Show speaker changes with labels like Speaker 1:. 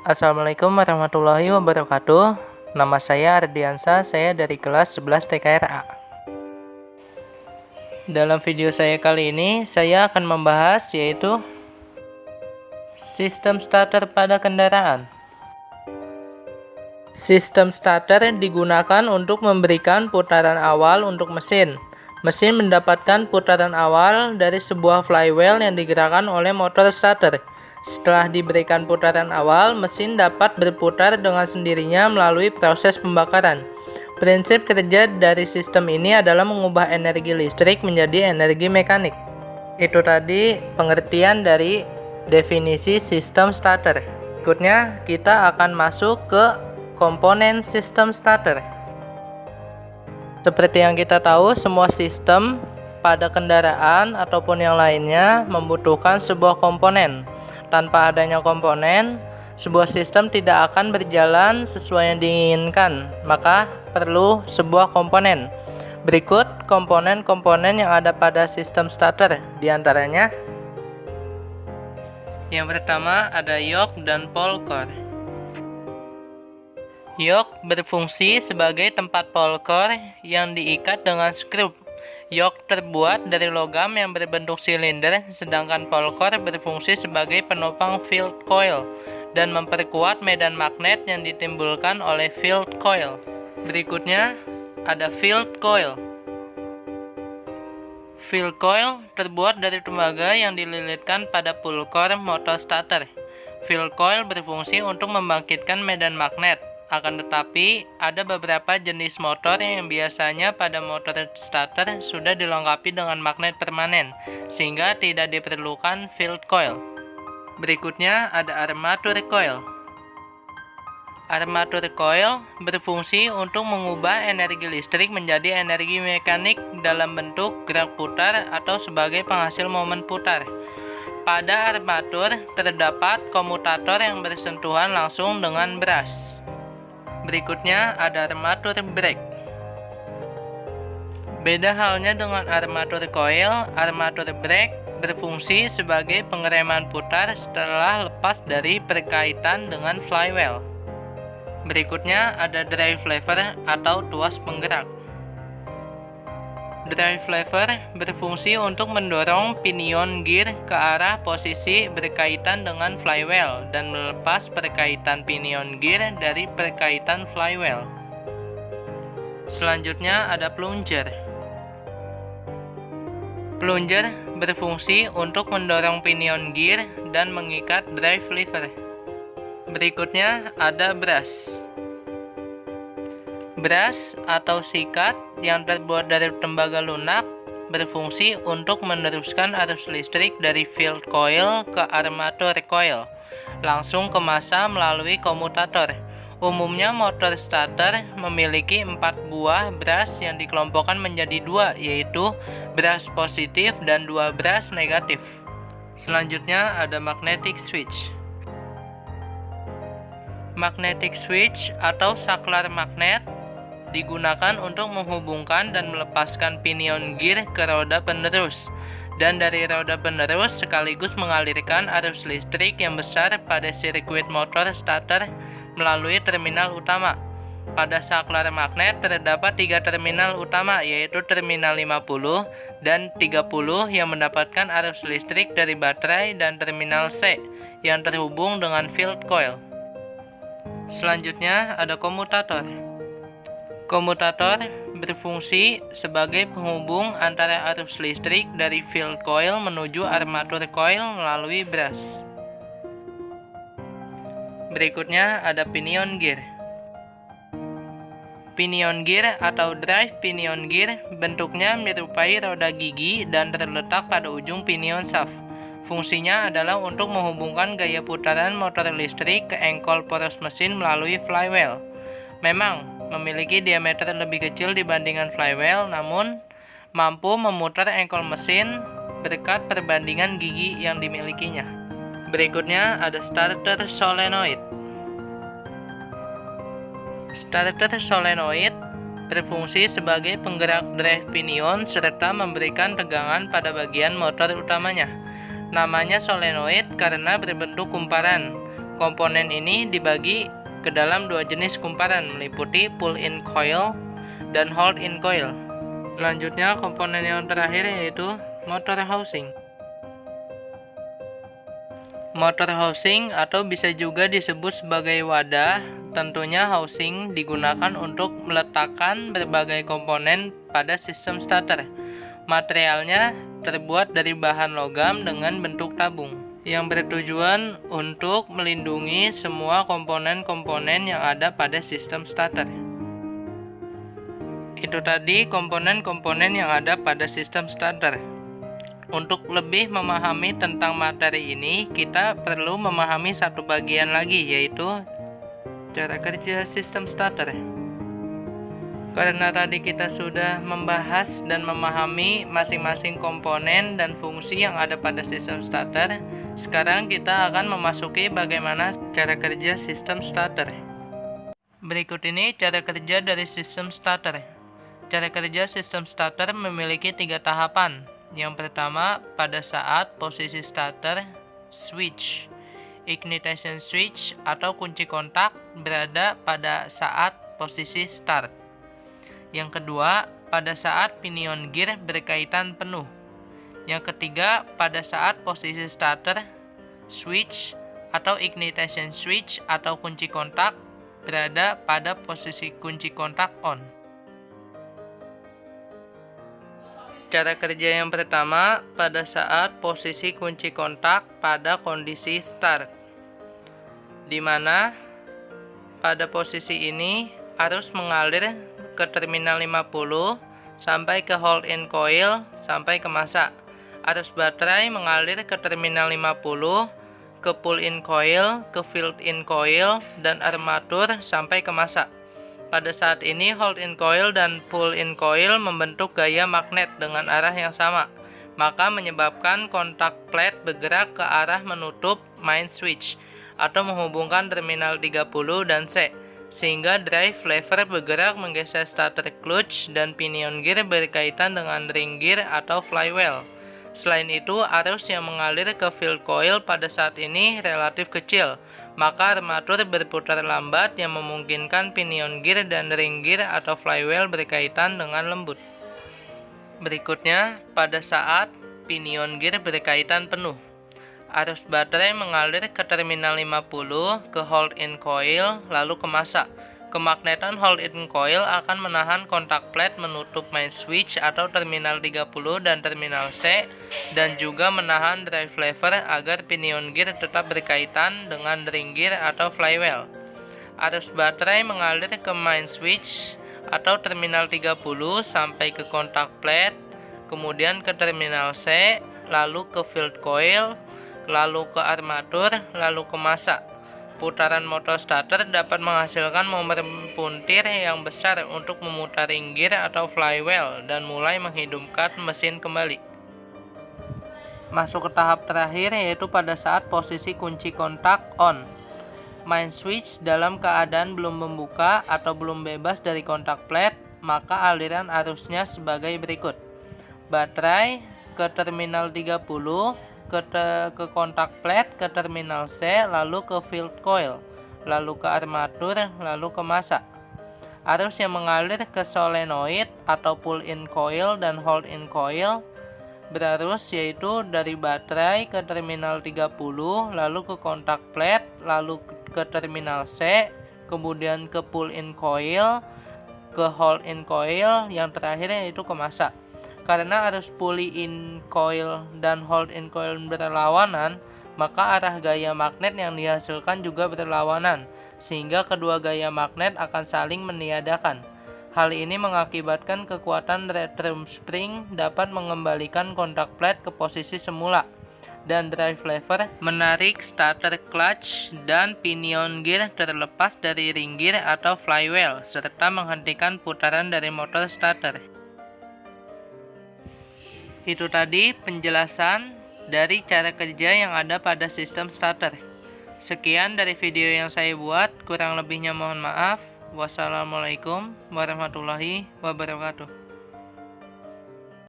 Speaker 1: Assalamualaikum warahmatullahi wabarakatuh. Nama saya Ardiansa, saya dari kelas 11 TKRA. Dalam video saya kali ini, saya akan membahas yaitu sistem starter pada kendaraan. Sistem starter digunakan untuk memberikan putaran awal untuk mesin. Mesin mendapatkan putaran awal dari sebuah flywheel yang digerakkan oleh motor starter. Setelah diberikan putaran awal, mesin dapat berputar dengan sendirinya melalui proses pembakaran. Prinsip kerja dari sistem ini adalah mengubah energi listrik menjadi energi mekanik. Itu tadi pengertian dari definisi sistem starter. Berikutnya kita akan masuk ke komponen sistem starter. Seperti yang kita tahu, semua sistem pada kendaraan ataupun yang lainnya membutuhkan sebuah komponen. Tanpa adanya komponen, sebuah sistem tidak akan berjalan sesuai yang diinginkan, maka perlu sebuah komponen. Berikut komponen-komponen yang ada pada sistem starter, diantaranya yang pertama ada yoke dan pole core. Yoke berfungsi sebagai tempat pole core yang diikat dengan skrup. Yoke terbuat dari logam yang berbentuk silinder, sedangkan pole core berfungsi sebagai penopang field coil dan memperkuat medan magnet yang ditimbulkan oleh field coil. Berikutnya ada field coil. Field coil terbuat dari tembaga yang dililitkan pada pull core motor starter. Field coil berfungsi untuk membangkitkan medan magnet. Akan tetapi, ada beberapa jenis motor yang biasanya pada motor starter sudah dilengkapi dengan magnet permanen, sehingga tidak diperlukan field coil. Berikutnya ada armatur coil. Armatur coil berfungsi untuk mengubah energi listrik menjadi energi mekanik dalam bentuk gerak putar atau sebagai penghasil momen putar. Pada armatur terdapat komutator yang bersentuhan langsung dengan brush. Berikutnya ada armatur brake. Beda halnya dengan armatur coil, armatur brake berfungsi sebagai pengereman putar setelah lepas dari perkaitan dengan flywheel. Berikutnya ada drive lever atau tuas penggerak. Drive lever berfungsi untuk mendorong pinion gear ke arah posisi berkaitan dengan flywheel dan melepas perkaitan pinion gear dari perkaitan flywheel. Selanjutnya ada plunger. Plunger berfungsi untuk mendorong pinion gear dan mengikat drive lever. Berikutnya ada brush. Brush atau sikat yang terbuat dari tembaga lunak berfungsi untuk meneruskan arus listrik dari field coil ke armatur coil, langsung ke massa melalui komutator. Umumnya motor starter memiliki 4 buah brush yang dikelompokkan menjadi 2, yaitu brush positif dan 2 brush negatif. Selanjutnya ada magnetic switch. Magnetic switch atau saklar magnet digunakan untuk menghubungkan dan melepaskan pinion gear ke roda penerus, dan dari roda penerus sekaligus mengalirkan arus listrik yang besar pada sirkuit motor starter melalui terminal utama. Pada saklar magnet terdapat 3 terminal utama, yaitu terminal 50 dan 30 yang mendapatkan arus listrik dari baterai, dan terminal C yang terhubung dengan field coil. Selanjutnya ada komutator. Komutator berfungsi sebagai penghubung antara arus listrik dari field coil menuju armatur coil melalui brush. Berikutnya ada pinion gear. Pinion gear atau drive pinion gear bentuknya menyerupai roda gigi dan terletak pada ujung pinion shaft. Fungsinya adalah untuk menghubungkan gaya putaran motor listrik ke engkol poros mesin melalui flywheel. Memang memiliki diameter lebih kecil dibandingkan flywheel, namun mampu memutar engkol mesin berkat perbandingan gigi yang dimilikinya. Berikutnya ada starter solenoid. Starter solenoid berfungsi sebagai penggerak drive pinion serta memberikan tegangan pada bagian motor utamanya. Namanya solenoid karena berbentuk kumparan. Komponen ini dibagi ke dalam dua jenis kumparan, meliputi pull-in coil dan hold-in coil. Selanjutnya, komponen yang terakhir yaitu motor housing. Motor housing atau bisa juga disebut sebagai wadah. Tentunya housing digunakan untuk meletakkan berbagai komponen pada sistem starter. Materialnya terbuat dari bahan logam dengan bentuk tabung, yang bertujuan untuk melindungi semua komponen-komponen yang ada pada sistem starter. Itu tadi komponen-komponen yang ada pada sistem starter. Untuk lebih memahami tentang materi ini, kita perlu memahami satu bagian lagi, yaitu cara kerja sistem starter. Karena tadi kita sudah membahas dan memahami masing-masing komponen dan fungsi yang ada pada sistem starter, sekarang kita akan memasuki bagaimana cara kerja sistem starter. Berikut ini cara kerja dari sistem starter. Cara kerja sistem starter memiliki 3 tahapan. Yang pertama, pada saat posisi starter switch, ignition switch atau kunci kontak berada pada saat posisi start. Yang kedua, pada saat pinion gear berkaitan penuh. Yang ketiga, pada saat posisi starter switch atau ignition switch atau kunci kontak berada pada posisi kunci kontak on. Cara kerja yang pertama, pada saat posisi kunci kontak pada kondisi start, di mana pada posisi ini arus mengalir ke terminal 50 sampai ke hold-in coil sampai ke massa. Arus baterai mengalir ke terminal 50, ke pull-in coil, ke field-in coil, dan armatur sampai ke massa. Pada saat ini, hold-in coil dan pull-in coil membentuk gaya magnet dengan arah yang sama, maka menyebabkan kontak plate bergerak ke arah menutup main switch atau menghubungkan terminal 30 dan C, sehingga drive lever bergerak menggeser starter clutch dan pinion gear berkaitan dengan ring gear atau flywheel. Selain itu, arus yang mengalir ke field coil pada saat ini relatif kecil, maka armatur berputar lambat yang memungkinkan pinion gear dan ring gear atau flywheel berkaitan dengan lembut. Berikutnya, pada saat pinion gear berkaitan penuh, arus baterai mengalir ke terminal 50, ke hold-in coil, lalu ke massa. Kemagnetan hold-in coil akan menahan kontak plate menutup main switch atau terminal 30 dan terminal C, dan juga menahan drive lever agar pinion gear tetap berkaitan dengan ring gear atau flywheel. Arus baterai mengalir ke main switch atau terminal 30 sampai ke kontak plate, kemudian ke terminal C, lalu ke field coil, lalu ke armatur, lalu ke massa. Putaran motor starter dapat menghasilkan momen puntir yang besar untuk memutar ring gear atau flywheel dan mulai menghidupkan mesin kembali. Masuk ke tahap terakhir, yaitu pada saat posisi kunci kontak on. Main switch dalam keadaan belum membuka atau belum bebas dari kontak plate, maka aliran arusnya sebagai berikut. Baterai ke terminal 30, ke kontak plate, ke terminal C, lalu ke field coil, lalu ke armatur, lalu ke massa. Arus yang mengalir ke solenoid atau pull-in coil dan hold-in coil berarus, yaitu dari baterai ke terminal 30, lalu ke kontak plate, lalu ke terminal C, kemudian ke pull-in coil, ke hold-in coil, yang terakhir yaitu ke massa. Karena arus pull-in coil dan hold-in coil berlawanan, maka arah gaya magnet yang dihasilkan juga berlawanan, sehingga kedua gaya magnet akan saling meniadakan. Hal ini mengakibatkan kekuatan return spring dapat mengembalikan kontak plate ke posisi semula, dan drive lever menarik starter clutch dan pinion gear terlepas dari ring gear atau flywheel, serta menghentikan putaran dari motor starter. Itu tadi penjelasan dari cara kerja yang ada pada sistem starter. Sekian dari video yang saya buat, kurang lebihnya mohon maaf. Wassalamualaikum warahmatullahi wabarakatuh.